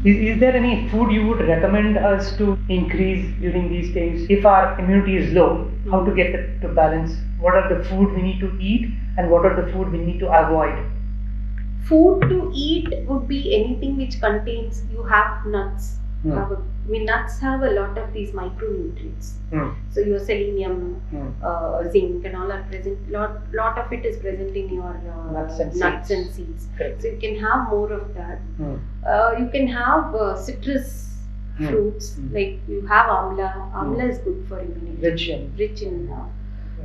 Is there any food you would recommend us to increase during these days? If our immunity is low, how to get it to balance? What are the food we need to eat and what are the food we need to avoid? Food to eat would be anything which contains, you have nuts. Nuts have a lot of these micronutrients. So your selenium, zinc and all are present. Lot of it is present in your nuts and seeds. Correct. So you can have more of that. You can have citrus fruits, like you have amla. Amla is good for immunity. Rich in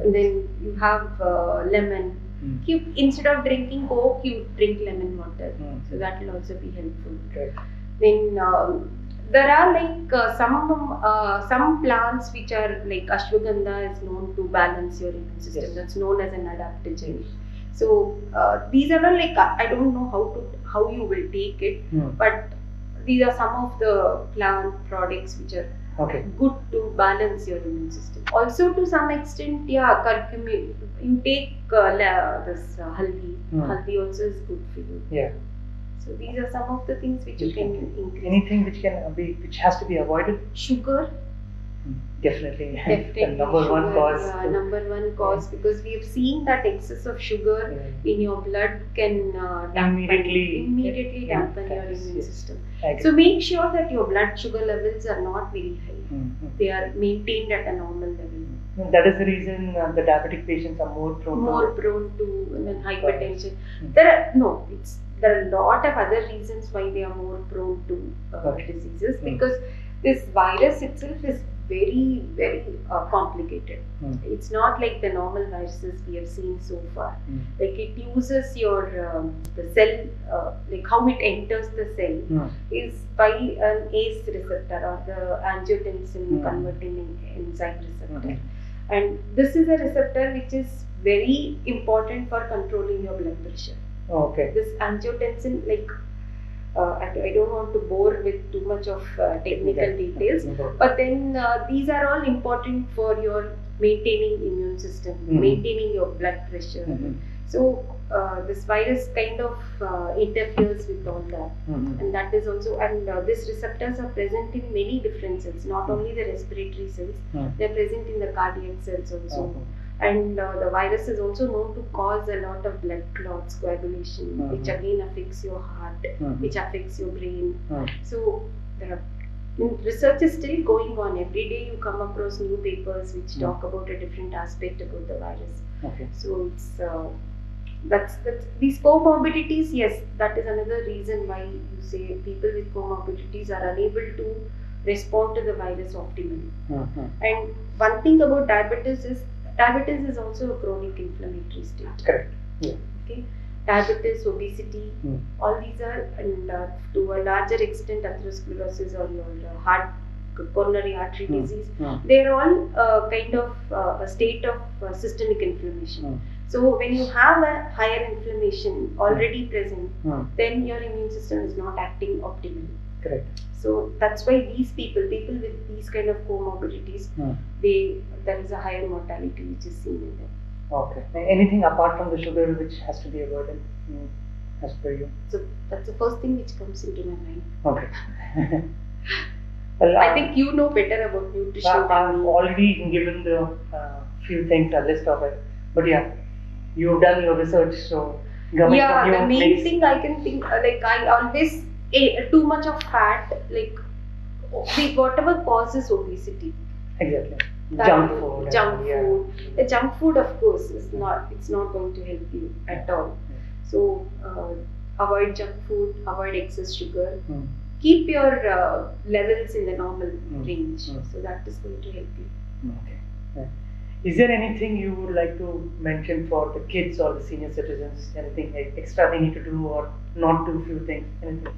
and then you have lemon. Instead of drinking Coke, you drink lemon water. So that will also be helpful. Then there are like some plants which are like ashwagandha is known to balance your immune system. Yes. That's known as an adaptogen. So these are all like, I don't know how you will take it, but these are some of the plant products which are good to balance your immune system. Also, to some extent, curcumin. You take this haldi. Haldi also is good for you. Yeah. So these are some of the things which you can increase. Anything which has to be avoided? Sugar. Definitely. The number sugar, one cause. Number one cause, because we have seen that excess of sugar in your blood can immediately dampen your immune system. So make sure that your blood sugar levels are not very high. They are maintained at a normal level. That is the reason the diabetic patients are more prone to hypertension. There are a lot of other reasons why they are more prone to diseases, because this virus itself is very, very complicated. It's not like the normal viruses we have seen so far. Like it uses your the cell, like how it enters the cell is by an ACE receptor or the angiotensin converting enzyme receptor. And this is a receptor which is very important for controlling your blood pressure. This angiotensin, like I don't want to bore with too much of technical details, but then these are all important for your maintaining immune system, maintaining your blood pressure. So this virus kind of interferes with all that, and that is also, and these receptors are present in many different cells, not only the respiratory cells, they are present in the cardiac cells also. And the virus is also known to cause a lot of blood clots, coagulation, which again affects your heart, which affects your brain. So research is still going on. Every day you come across new papers which talk about a different aspect about the virus. So it's that's these comorbidities. Yes, that is another reason why you say people with comorbidities are unable to respond to the virus optimally. And one thing about diabetes is also a chronic inflammatory state. Correct. Yeah. Okay. Diabetes, obesity, all these are, and to a larger extent, atherosclerosis or your heart, coronary artery disease, they are all kind of a state of systemic inflammation. So when you have a higher inflammation already present, then your immune system is not acting optimally. Correct. So that's why these people with these kind of comorbidities, there is a higher mortality which is seen in them. Okay. Anything apart from the sugar which has to be avoided as per you? So that's the first thing which comes into my mind. Okay. Well, I think you know better about nutrition. I've already given the few things, a list of it. But yeah, you've done your research, so the main thing I can think, like I always too much of fat, like whatever causes obesity. Exactly. Junk food. The junk food, of course, it's not going to help you at all. So avoid junk food, avoid excess sugar. Keep your levels in the normal range. So that is going to help you. Okay. Is there anything you would like to mention for the kids or the senior citizens? Anything extra they need to do or not do? Few things. Anything?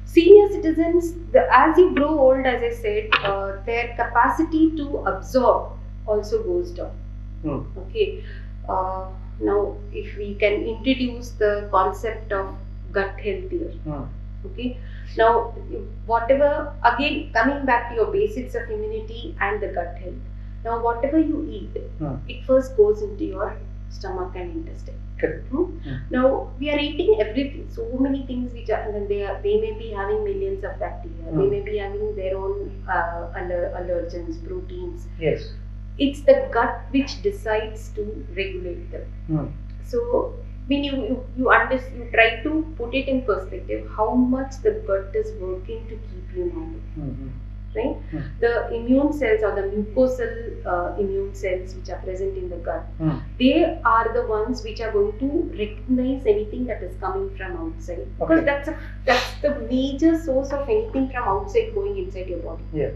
Senior citizens, as you grow old, as I said, their capacity to absorb also goes down. Okay. Now, if we can introduce the concept of gut health here. Okay. Now, whatever, again, coming back to your basics of immunity and the gut health. Now, whatever you eat, it first goes into your stomach and intestine. Correct. Now we are eating everything, so many things which are, and then they may be having millions of bacteria. They may be having their own allergens, proteins. Yes. It's the gut which decides to regulate them. So when you try to put it in perspective, how much the gut is working to keep you normal. Right? The immune cells or the mucosal immune cells which are present in the gut, they are the ones which are going to recognize anything that is coming from outside. Because that's the major source of anything from outside going inside your body. Yeah.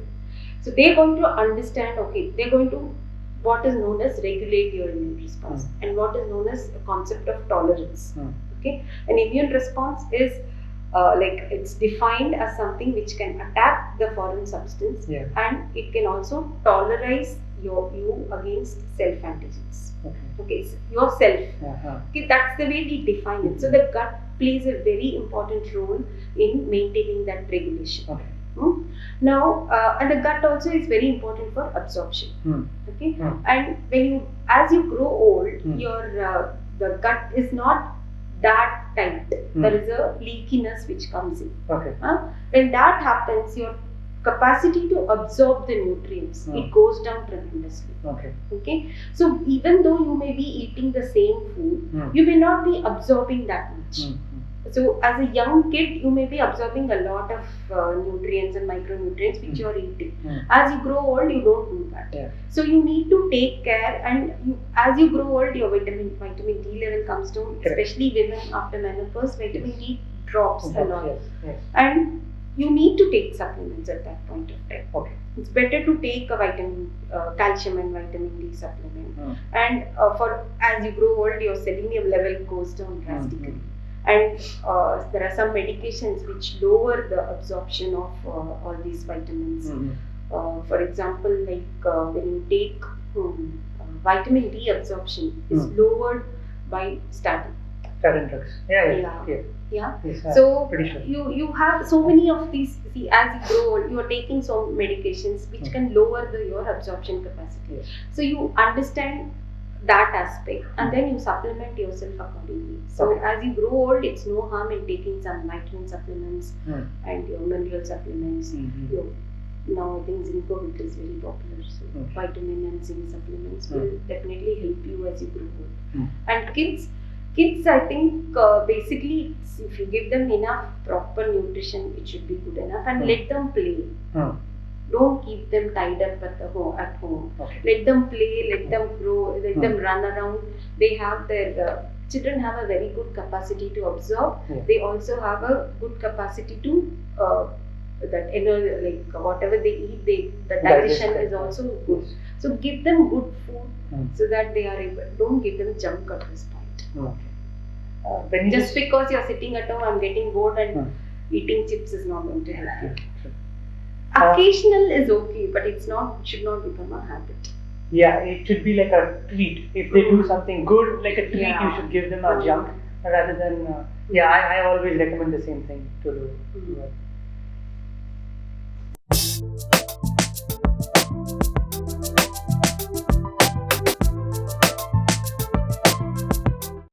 So they're going to understand, they're going to what is known as regulate your immune response and what is known as a concept of tolerance. Okay, an immune response is it's defined as something which can attack the foreign substance, and it can also tolerize you against self antigens. Okay, so yourself. Okay, that's the way we define it. So the gut plays a very important role in maintaining that regulation. Now, and the gut also is very important for absorption. Okay, and as you grow old, your the gut is not that tight. There is a leakiness which comes in. When that happens, your capacity to absorb the nutrients it goes down tremendously. Okay, so even though you may be eating the same food, you may not be absorbing that much. So as a young kid, you may be absorbing a lot of nutrients and micronutrients which you are eating. As you grow old, you don't do that. So you need to take care, and as you grow old, your vitamin D level comes down, especially women after menopause, vitamin D drops a lot. And you need to take supplements at that point of time. It's better to take a calcium and vitamin D supplement. And as you grow old, your selenium level goes down drastically. And there are some medications which lower the absorption of all these vitamins. For example, when you take vitamin D absorption is lowered by statin. Statin drugs. Yeah. Yes, so you have so many of these. See, as you grow old, you are taking some medications which can lower your absorption capacity. So you understand that aspect, and then you supplement yourself accordingly. So as you grow old, it's no harm in taking some vitamin supplements and your mineral supplements. Now I think Zinco is very popular, so vitamin and zinc supplements will definitely help you as you grow old. And kids I think basically if you give them enough proper nutrition, it should be good enough, and let them play. Don't keep them tied up at home. Let them play, let them grow, let them run around. They have their children have a very good capacity to absorb. They also have a good capacity to whatever they eat, the digestion is also good. So give them good food so that they are able. Don't give them junk at this point. Just because you're sitting at home, I'm getting bored and eating chips is not going to help you. Occasional is okay, but should not become a habit. Yeah, it should be like a treat. If they do something good, like a treat, you should give them a junk rather than. I always recommend the same thing to do.